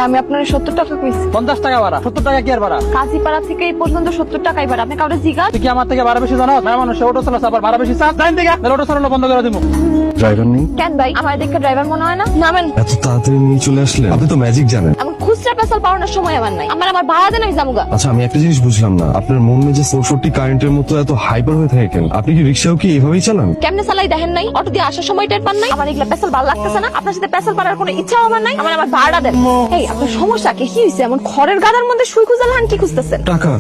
আমি আপনার 70 টাকা কইছি। 50 টাকা ভাড়া, 70 টাকা কি আর ভাড়া? কাজীপাড়া থেকে এই পর্যন্ত 70 টাকাই ভাড়া। আপনি কাউরে জিজ্ঞাসা তুই কি আমার থেকে ভাড়া বেশি জানো? মেয়ে মানুষ অটো চালাচ্ছে, আবার ভাড়া বেশি চাস? জানেন থেকে অটো চালানো বন্ধ করে দিবো। ড্রাইভার নেই? কেন ভাই, আমার দেখে ড্রাইভার মনে হয় না? নামেন। এত তাড়াতাড়ি নিয়ে চলে আসলেন, আপনি তো ম্যাজিক জানেন। আমি খুচরা পেশাল পাওয়ানোর সময় আমার নাই। আমার ভাড়া দেন, আমি যাবো গা। আচ্ছা, আমি একটা জিনিস বুঝলাম না, আপনার মন মেজাজ 64 কারেন্টের মতো এত হাইপার হয়ে থাকে কেন? আপনি কি রিক্সাও কি এইভাবেই চালান? কেমনে চালাই দেখেন নাই? অটো দিয়ে আসার সময় টের পান নাই? আমার এগুলা পেশাল ভালো লাগতেছে না। আপনার সাথে পেশাল পাড়ার কোনো ইচ্ছাও আমার নাই। আমার ভাড়া দেন। এই আপনার সমস্যা কি হইছে? এমন খড়ের গাদার মধ্যে সুই খুঁজালান কি খুঁজতেছেন? টাকা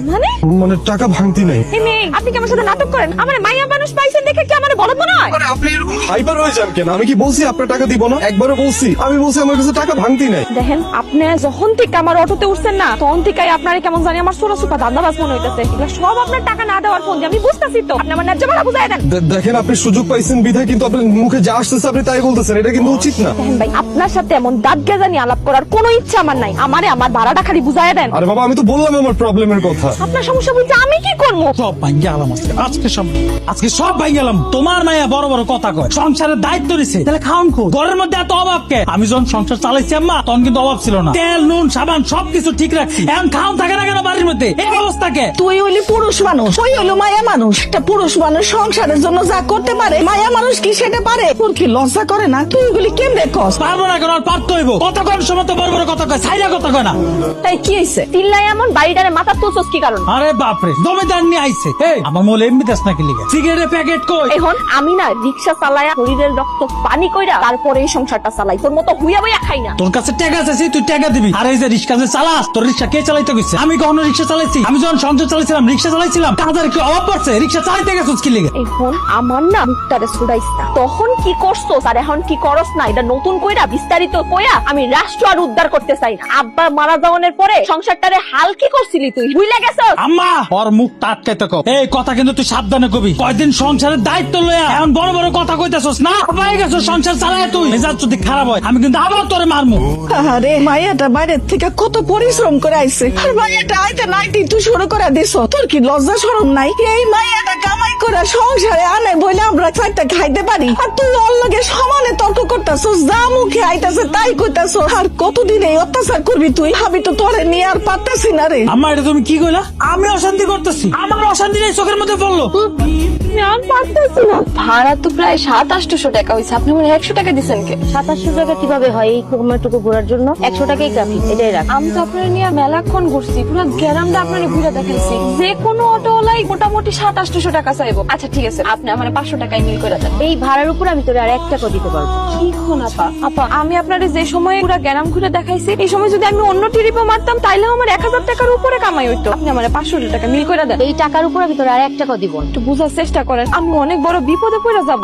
মানে টাকা ভাঙতি নাই। এই মেয়ে, আপনি কি আমার সাথে নাটক করেন? আমার মাইয়া মানুষ পাইছেন দেখে কি আমার বলদ মনে হয়? মানে আপনি এরকম হাইপার হয়ে যান কেন? আমি কি বলছি আপনার টাকা দিব না? একবারও বলছি? আমি বলছি আমার কাছে টাকা ভাঙতি নাই। দেখেন, আপনি যখন থেকে আমার অটোতে উঠছেন না, তখন থেকে আপনার কেমন জানি আমার ছোট ছোট দান্দাবাজ মনে হইতেছে। এগুলো সব আপনার টাকা না দেওয়ার ফোন দিয়ে। আমি বুঝতেছি তো, আপনি আমার ন্যায্য ভাড়া বুঝাই দেন। দেখেন, আপনি সুযোগ পাইছেন বিধায় কিন্তু আপনার মুখে যা আসতেছে আপনি তাই বলতেছেন, এটা কিন্তু উচিত না। দেখেন ভাই, আপনার সাথে এমন দাঁত গেজানি আলাপ করার কোনো ইচ্ছা আমার নাই। আমারে আমার ভাড়াটা খালি বুঝাই দেন। আরে বাবা, আমি তো বললাম আমার প্রবলেমের কথা। আপনার সমস্যা বলতে আমি কি করবো? সব ভাঙ্গে আলাম আজকে সব ভাঙ্গে আলাম। তোমার মায়া বড় বড় কথা কয়, সংসারের দায়িত্ব নিছে, তাহলে খাওন খো। ঘরের মধ্যে এত অভাব কে? আমি যখন সংসার চালাইছি আম্মা, তখন কিন্তু অভাব ছিল না। তেল নুন সাবান সবকিছু ঠিক রাখছি। এখন খাওন থাকে না কেন বাড়ির মধ্যে? এই অবস্থা কে? তুই হইলি পুরুষ মানুষ, ওই হইলো মায়া মানুষ। একটা পুরুষ মানুষ সংসারের জন্য যা করতে পারে, মায়া মানুষ কি সেটা পারে? তোর কি লজ্জা করে না? তুই এগুলি কেমনে কস? পারবো না কেন? আর পারতে হইব। কথা কোন সময় তো বড় বড় কথা কয়, ছাইরা কথা কয় না। তাই কি হইছে? তিল্লাই এমন বাড়িটারে মাথার তুলছস কি কারণ? আরে বাপরে, জমিদার নিয়ে আইছে। এই আমার মোলে এমনি দেশ নাকি লিগে সিগারেটের প্যাকেট কই? এখন আমি না রিক্সা চালায়া শরীরের রক্ত পানি কইরা তারপরে এই সংসারটা চালাই। তোর মতো হুইয়া বইয়া খাই না। তোর কাছে টাকা আছে, তুই টাকা দিবি। আর এই যে রিক্সা যে চালাস, তোর রিক্সা কে চালাইতে গেছে? আমি কখনো রিক্সা চালাইছি? আমি যখন সংসার চালাইছিলাম রিক্সা চালাইছিলাম। কাদের কি অভাব পড়ছে? রিক্সা চালাইতে গেছিস কি লিগে? এখন আমার না মুখটারে ছুড়াইস না। তখন কি করছস আর এখন কি করস না, এটা নতুন কইরা বিস্তারিত কইয়া আমি রাষ্ট্র আর উদ্ধার করতে চাই না। আব্বা মারা যাওয়ার পরে সংসারটারে হাল কি করছিলি তুই? ভুইলা গেছস? আম্মা, ওর মুখ টাটকাইতে কও। এই কথা কিন্তু তুই সাবধানে কবি। কয়দিন সংসারের দায়িত্ব লইয়া এখন বড় বড় কথা কইতাছস না? পাই গেছস সংসার চালায় তুই। মেজাজ যদি খারাপ হয় আমি কিন্তু আবার তোরে মারমু। আরে মায়াটা বাইরের থেকে কত পরিশ্রম করে আইছে, আর মায়াটা আইতে নাইটি তুই শুরু করে দিছ। তোর কি লজ্জা শরম নাই? এই মায়াটা কামাই করে সংসারে আনে বলে আমরা চারটা খাইতে পারি, আর তুই ওর লগে সমানে তর্ক করতেছস। যা মুখে আইতাছে তাই কইতাছ। আর কতদিন এই অত্যাচার করবি তুই? আমি তো তোরে নিয়ে আর পারতাছি না রে। আম্মা, এটা তুমি কি কইলা? আমি অশান্তি করতেছি? আমার অশান্তি নেই চোখের মধ্যে পড়লো। ভাড়া তো প্রায় 700-800 টাকা হয়েছে। আপনি মনে 100 টাকা দিচ্ছেন কে? 700 টাকা কিভাবে হয়? এই সময়টুকু ঘোরার জন্য 100 টাকাই কাফি, এটাই রাখ। আমি তো আপনার নিয়ে মেলাক্ষণ ঘুরছি, পুরো গ্রামটা আপনার ঘুরে দেখাইছি। যে কোনো অটোওয়ালাই মোটামুটি 700-800 টাকা চাইবো। আচ্ছা ঠিক আছে, আপনি আমার 500 টাকায় মিল করে দেন। এই ভাড়ার উপর আমি তোরে আর 1 টাকা দিতে পারবো। কি কোন আপা, আমি আপনারে যে সময় পুরো গ্রাম ঘুরে দেখাইছি, এই সময় যদি আমি অন্য ট্রিপে মারতাম তাইলে আমার 1000 টাকার উপরে কামাই হইতো। আপনি আমার 500 টাকা মিল করে দেন। এই টাকার উপর আমি তোরে আর 1 টাকা দিব না। একটু বুঝার চেষ্টা করেন, আমি অনেক বড় বিপদে পড়ে যাব।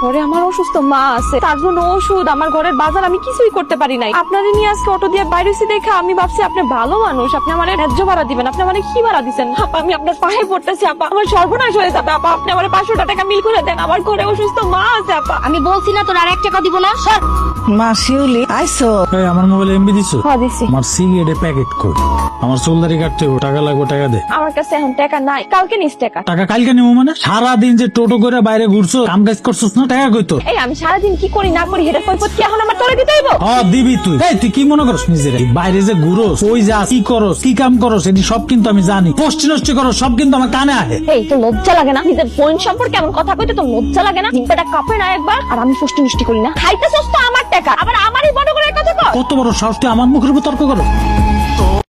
ঘরে আমার অসুস্থ মা আছে, তার জন্য ওষুধ, আমার ঘরের বাজার আমি কিছুই করতে পারি নাই। আপনারই নিয়ে আজকে অটো দিয়ে বাইরে এসে দেখে আমি ভাবছি আপনি ভালো মানুষ, আপনি আমার ন্যায্য ভাড়া দিবেন। আপনি আমার কি ভাড়া দিচ্ছেন? আপা, আমি আপনার পায়ে পড়তেছি আপা, আমার সর্বনাশ হয়ে যাবে আপা। আপনি আমার 500 টাকা মিল করে দেন, আমার ঘরে অসুস্থ মা আছে আপা। আমি বলছি না তোর আর 1 টাকা দিব না। সর। মা শিউলি আইসো? এই আমার মোবাইলে এমবি দিছো? হ্যাঁ দিছি। আমার সিগারেটের প্যাকেট কই? আমার চুলদারি কাটতে হবে, টাকা লাগবে, টাকা দে। আমার কাছে এখন টাকা নাই, কালকে নিস টাকা। টাকা কালকে নিবো মানে? সারাদিন যে টোটো করে বাইরে ঘুরছো, কাম কাজ করছিস না, টাকা কইতো? এই আমি সারাদিন কি করি না করি এটা কৈফত কি এখন আমার তোরে দিতে হইব? হ্যাঁ দিবি তুই। এই তুই কি মনে করস নিজের? বাইরে যে ঘুরোস, ওই যা কি করস, কি কাম করস, এটি সব কিন্তু আমি জানি। পোস্টি নষ্টি করস, সব কিন্তু আমার কানে আহে। এই তো লজ্জা লাগে না? নিজের বোন সম্পর্কে এমন কথা কইতে তো লজ্জা লাগে না? জিব্বাটা কাঁপে না একবার? আর আমি ফষ্টি নষ্টি করি না, খাইতেছস তো আমার টাকা, আবার আমারই বড় করে কথা কর। কত বড় সাহস তুই আমার মুখের উপর তর্ক করো?